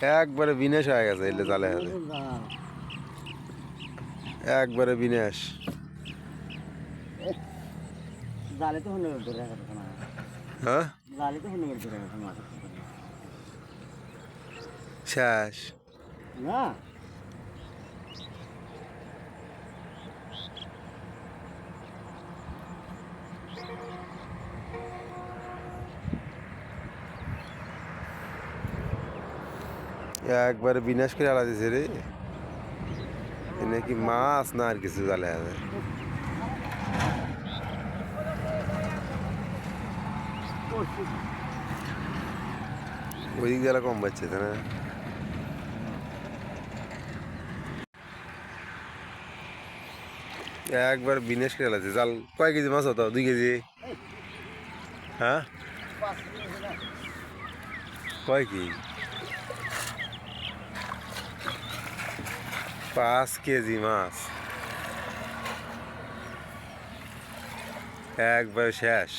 একবারে বিনাশ হয়ে গেছে এলে জালে হাতে একবারে বিনাশ। জালে তো হলো ধরে রাখা না, হ্যাঁ জালে তো হলো ধরে রাখা মাছ শেষ। না। একবারে বিনাশ করে আলা দিছে রে। এ নাকি মাছ না আর কিছু জালে হাতে। ওই দিক দিয়ে কম পাচ্ছে না। একবার বিনাশ করে আলাছে। জাল কয় কেজি মাছ হতো? 2 কেজি? হ্যাঁ কয় কি? 5 কেজি মাছ একবার শেষ।